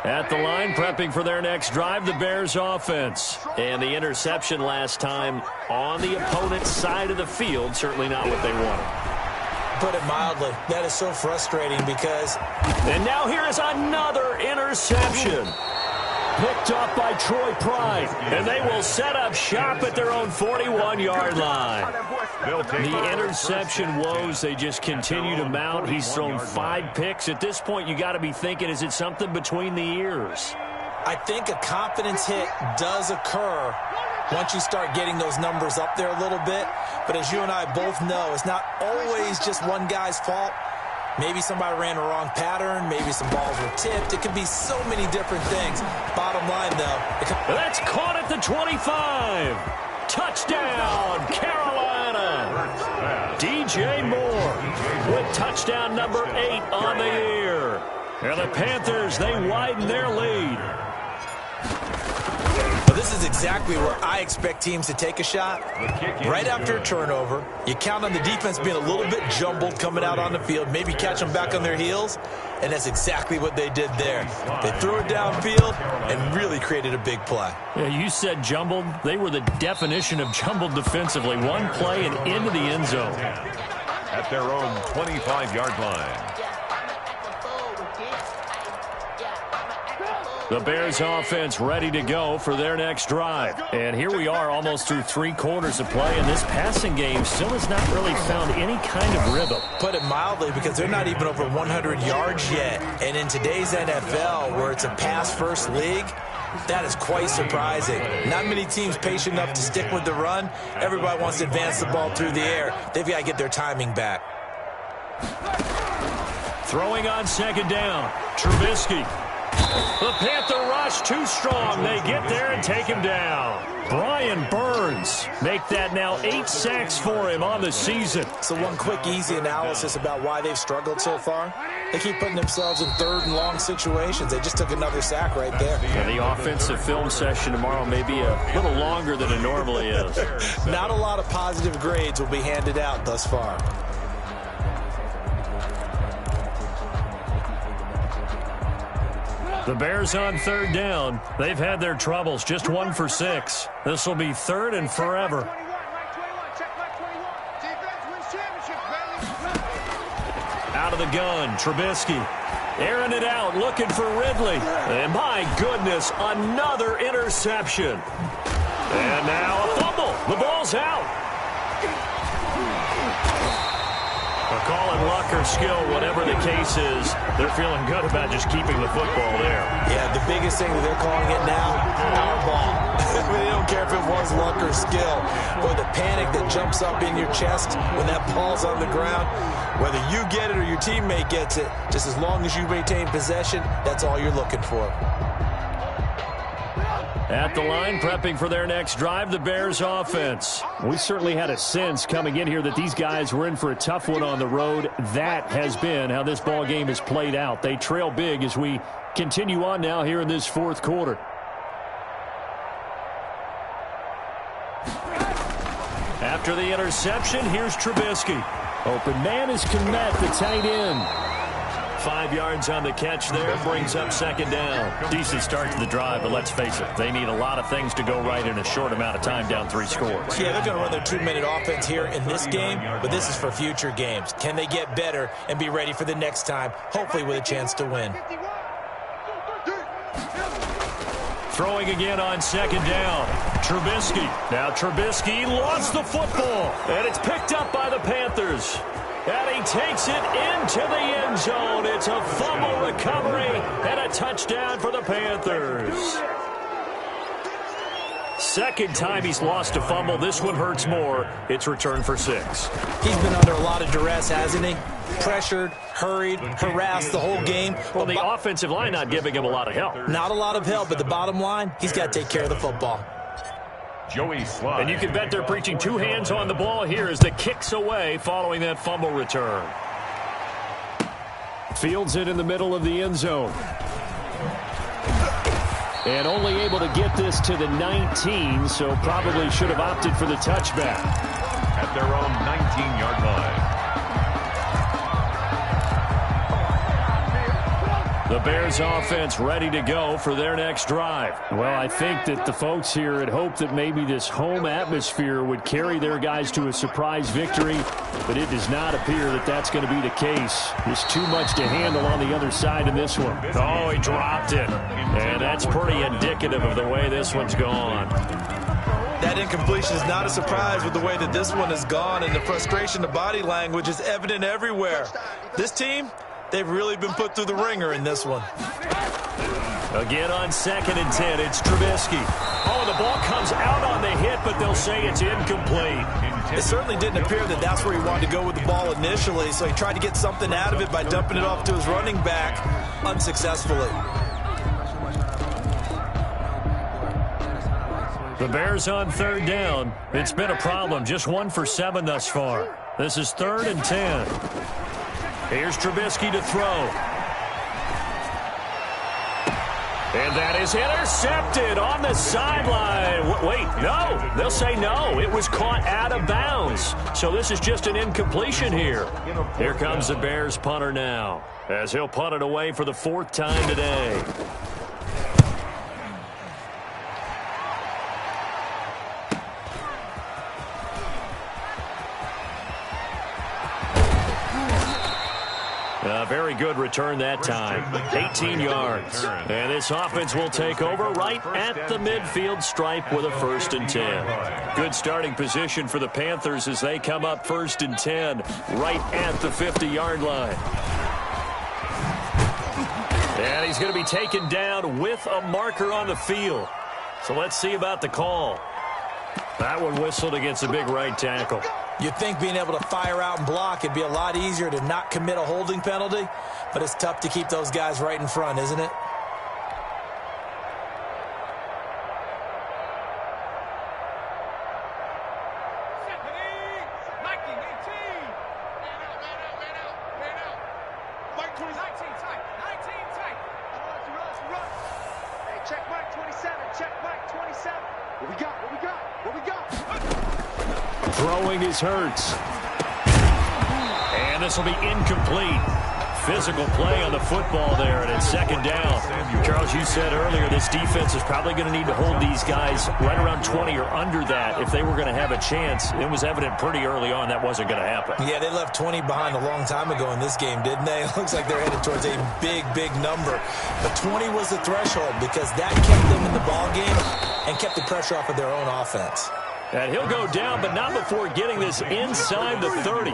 D: At the line, prepping for their next drive, the Bears offense. And the interception last time on the opponent's side of the field, certainly not what they wanted.
F: Put it mildly, that is so frustrating because...
D: And now here is another interception. Interception. Picked up by Troy Pride. And they will set up shop at their own 41-yard line. The interception woes, they just continue to mount. He's thrown 5 picks. At this point, you got to be thinking, is it something between the ears?
F: I think a confidence hit does occur once you start getting those numbers up there a little bit. But as you and I both know, it's not always just one guy's fault. Maybe somebody ran a wrong pattern. Maybe some balls were tipped. It could be so many different things. Bottom line, though.
D: That's caught at the 25. Touchdown, Carolina. DJ Moore with touchdown number 8 on the year. And the Panthers, they widen their lead.
F: Well, this is exactly where I expect teams to take a shot. Right after a turnover, you count on the defense being a little bit jumbled coming out on the field, maybe catch them back on their heels, and that's exactly what they did there. They threw it downfield and really created a big play.
D: Yeah, you said jumbled. They were the definition of jumbled defensively. One play and into the end zone.
E: At their own 25-yard line.
D: The Bears offense ready to go for their next drive. And here we are almost through 3 quarters of play, and this passing game still has not really found any kind of rhythm.
F: Put it mildly, because they're not even over 100 yards yet. And in today's NFL, where it's a pass-first league, that is quite surprising. Not many teams patient enough to stick with the run. Everybody wants to advance the ball through the air. They've got to get their timing back.
D: Throwing on second down, Trubisky. The Panther rush too strong. They get there and take him down. Brian Burns make that now 8 sacks for him on the season.
F: So one quick, easy analysis about why they've struggled so far. They keep putting themselves in 3rd and long situations. They just took another sack right there.
D: And the offensive film session tomorrow may be a little longer than it normally is.
F: Not a lot of positive grades will be handed out thus far.
D: The Bears on 3rd down. They've had their troubles, just 1 for 6. This will be 3rd and forever. Out of the gun, Trubisky. Airing it out, looking for Ridley. And my goodness, another interception. And now a fumble. The ball's out. Calling luck or skill, whatever the case is, they're feeling good about just keeping the football there.
F: Yeah, the biggest thing that they're calling it now, our ball. They don't care if it was luck or skill. Boy, the panic that jumps up in your chest when that ball's on the ground, whether you get it or your teammate gets it, just as long as you maintain possession, that's all you're looking for.
D: At the line, prepping for their next drive, the Bears offense. We certainly had a sense coming in here that these guys were in for a tough one on the road. That has been how this ball game has played out. They trail big as we continue on now here in this 4th quarter. After the interception, here's Trubisky. Open man is Kmet, the tight end. 5 yards on the catch there, brings up second down. Decent start to the drive, but let's face it, they need a lot of things to go right in a short amount of time, down 3 scores.
F: Yeah, they're going to run their 2-minute offense here in this game, but this is for future games. Can they get better and be ready for the next time, hopefully with a chance to win?
D: Throwing again on second down. Trubisky. Now Trubisky lost the football, and it's picked up by the Panthers. And he takes it into the end zone. It's a fumble recovery and a touchdown for the Panthers. Second time he's lost a fumble. This one hurts more. It's returned for 6.
F: He's been under a lot of duress, hasn't he? Pressured, hurried, harassed the whole game.
D: Well, the offensive line not giving him a lot of help.
F: Not a lot of help, but the bottom line, he's got to take care of the football.
E: Joey Slye.
D: And you can bet they're preaching 2 hands on the ball here as the kick's away following that fumble return. Fields it in the middle of the end zone. And only able to get this to the 19, so probably should have opted for the touchback.
E: At their own 19-yard line.
D: The Bears offense ready to go for their next drive.
H: Well, I think that the folks here had hoped that maybe this home atmosphere would carry their guys to a surprise victory, but it does not appear that that's going to be the case. There's too much to handle on the other side in this one.
D: Oh, he dropped it. And that's pretty indicative of the way this one's gone.
F: That incompletion is not a surprise with the way that this one has gone, and the frustration, the body language is evident everywhere. This team, they've really been put through the ringer in this one.
D: Again on 2nd and 10, it's Trubisky. Oh, the ball comes out on the hit, but they'll say it's incomplete.
F: It certainly didn't appear that that's where he wanted to go with the ball initially, so he tried to get something out of it by dumping it off to his running back unsuccessfully.
D: The Bears on 3rd down. It's been a problem. Just 1 for 7 thus far. This is 3rd and 10. Here's Trubisky to throw. And that is intercepted on the sideline. Wait, no. They'll say no. It was caught out of bounds. So this is just an incompletion here. Here comes the Bears punter now, as he'll punt it away for the 4th time today. A very good return that time. 18 yards. And this offense will take over right at the midfield stripe with a 1st and 10. Good starting position for the Panthers as they come up 1st and 10 right at the 50-yard line. And he's going to be taken down with a marker on the field. So let's see about the call. That one whistled against a big right tackle.
F: You'd think being able to fire out and block it'd be a lot easier to not commit a holding penalty, but it's tough to keep those guys right in front, isn't it?
D: Throwing is Hurts. And this will be incomplete. Physical play on the football there, and it's 2nd down. Charles, you said earlier this defense is probably going to need to hold these guys right around 20 or under that if they were going to have a chance. It was evident pretty early on that wasn't going to happen.
F: Yeah, they left 20 behind a long time ago in this game, didn't they? It looks like they're headed towards a big, big number. But 20 was the threshold because that kept them in the ball game and kept the pressure off of their own offense.
D: And he'll go down, but not before getting this inside the 30.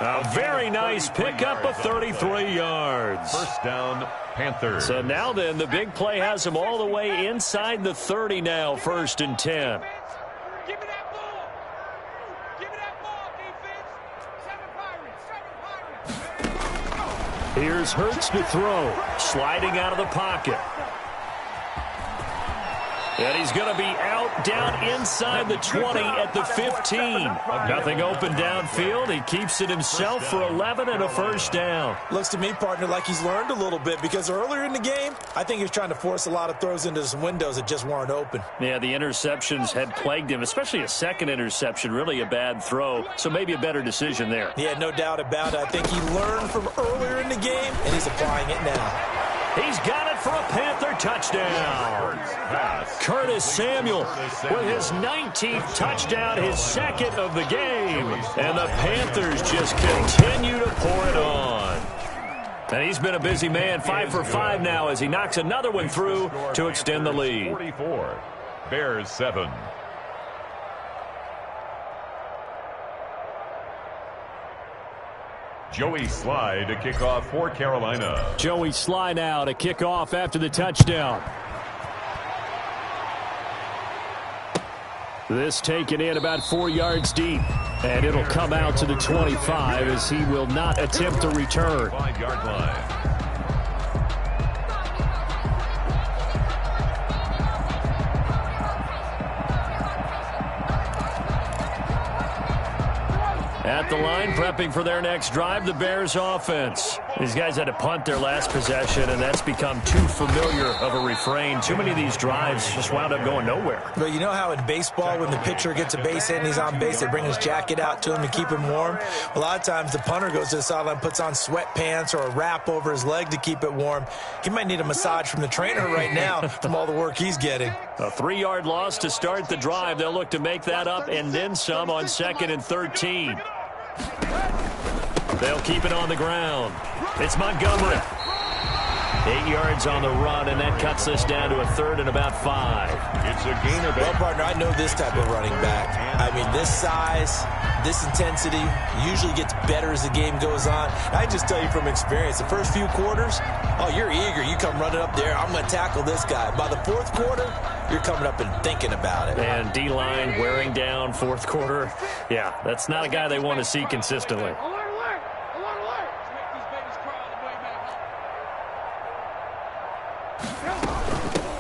D: A very nice pickup of 33 yards.
E: 1st down, Panthers.
D: So now then, the big play has him all the way inside the 30 now, 1st and 10.
G: Give me that ball. Give me that ball, defense. 7 Pirates.
D: Here's Hurts to throw. Sliding out of the pocket. And he's going to be out down inside the 20 at the 15. Nothing open downfield. He keeps it himself for 11 and a 1st down.
F: Looks to me, partner, like he's learned a little bit because earlier in the game, I think he was trying to force a lot of throws into some windows that just weren't open.
D: Yeah, the interceptions had plagued him, especially a 2nd interception, really a bad throw. So maybe a better decision there.
F: Yeah, no doubt about it. I think he learned from earlier in the game, and he's applying it now.
D: He's got it for a Panther touchdown. Curtis Samuel with his 19th touchdown, his 2nd of the game. And the Panthers just continue to pour it on. And he's been a busy man, 5 for 5 now as he knocks another one through to extend the lead.
E: 44, Bears 7. Joey Sly to kick off for Carolina.
H: Joey Sly now to kick off after the touchdown. This taken in about 4 yards deep. And it'll come out to the 25 as he will not attempt to return.
E: 5-yard line.
D: At the line, prepping for their next drive, the Bears offense. These guys had to punt their last possession, and that's become too familiar of a refrain. Too many of these drives just wound up going nowhere.
F: But you know how in baseball, when the pitcher gets a base hit and he's on base, they bring his jacket out to him to keep him warm? A lot of times the punter goes to the sideline, puts on sweatpants or a wrap over his leg to keep it warm. He might need a massage from the trainer right now from all the work he's getting.
D: A 3-yard loss to start the drive. They'll look to make that up and then some on 2nd and 13. They'll keep it on the ground. It's Montgomery. 8 yards on the run, and that cuts this down to a 3rd and about 5.
E: It's a gain of 8.
F: Well, partner, I know this type of running back. I mean, this size, this intensity usually gets better as the game goes on. I just tell you from experience, the first few quarters, oh, you're eager. You come running up there, I'm going to tackle this guy. By the 4th quarter, you're coming up and thinking about it.
D: And D-line wearing down 4th quarter. Yeah, that's not a guy they want to see consistently.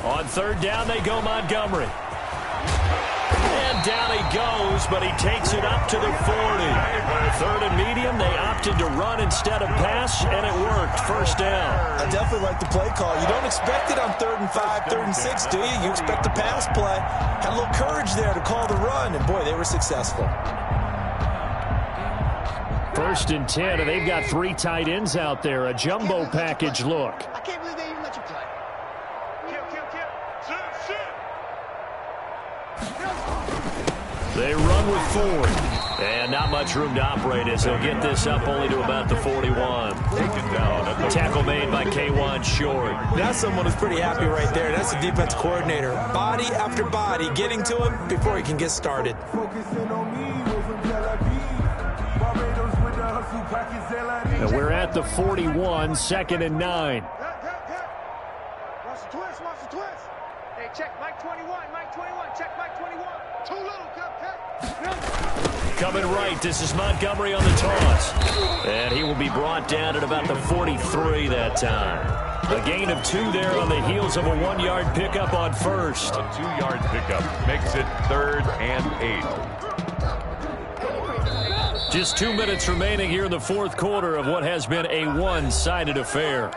D: On 3rd down, they go Montgomery. And down he goes, but he takes it up to the 40. 3rd and medium, they opted to run instead of pass, and it worked. 1st down.
F: I definitely like the play call. You don't expect it on 3rd and 5, 3rd and 6, do you? You expect a pass play. Had a little courage there to call the run, and boy, they were successful.
H: 1st and 10, and they've got 3 tight ends out there. A jumbo package look.
G: I can't believe they even let you play.
D: They run with Ford. And not much room to operate as they'll get this up only to about the 41.
E: Taken down at the
D: Tackle made by K1 Short.
F: That's someone who's pretty happy right there. That's the defense coordinator. Body after body getting to him before he can get started.
H: And we're at the 41, 2nd and 9.
G: Watch the twist, watch the twist. Hey, check Mike 21, Mike 21, check Mike 21. Too little, cut.
D: Coming right, this is Montgomery on the toss. And he will be brought down at about the 43 that time. A gain of 2 there on the heels of a 1-yard pickup on 1st.
E: A 2-yard pickup makes it 3rd and 8.
D: Just 2 minutes remaining here in the 4th quarter of what has been a one-sided affair.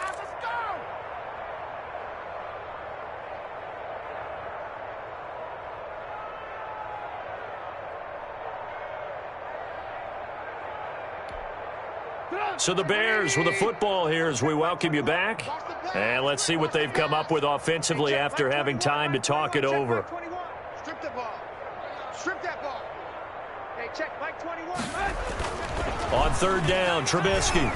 D: So the Bears with a football here as we welcome you back. And let's see what they've come up with offensively after having time to talk it over.
G: Strip the ball. Strip that ball. Hey, check Mike 21.
D: On 3rd down, Trubisky.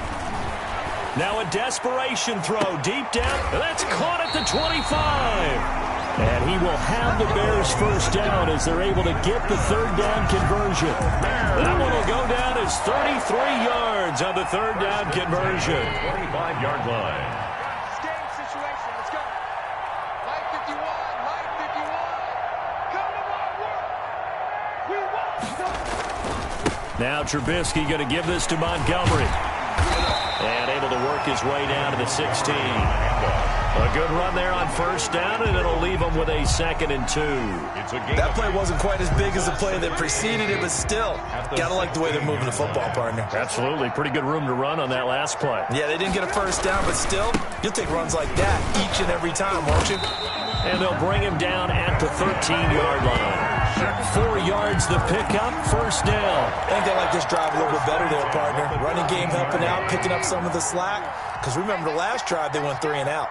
D: Now a desperation throw deep down. That's caught at the 25. And he will have the Bears 1st down as they're able to get the 3rd down conversion. That one will go down as 33 yards on the 3rd down conversion.
E: 25-yard line.
G: Game situation. Let's go. Mike 51. Mike 51. Come to my work. We won.
D: Now Trubisky going to give this to Montgomery. And able to work his way down to the 16. A good run there on 1st down, and it'll leave them with a 2nd and 2.
F: That play wasn't quite as big as the play that preceded it, but still, gotta like the way they're moving the football, partner.
D: Absolutely. Pretty good room to run on that last play.
F: Yeah, they didn't get a 1st down, but still, you'll take runs like that each and every time, won't you?
D: And they'll bring him down at the 13-yard line. 4 yards the pickup, 1st down.
F: I think they like this drive a little bit better there, partner. Running game helping out, picking up some of the slack. Because remember the last drive, they went 3 and out.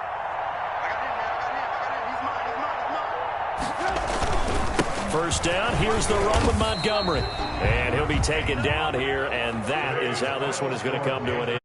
D: 1st down, here's the run with Montgomery. And he'll be taken down here, and that is how this one is going to come to an end.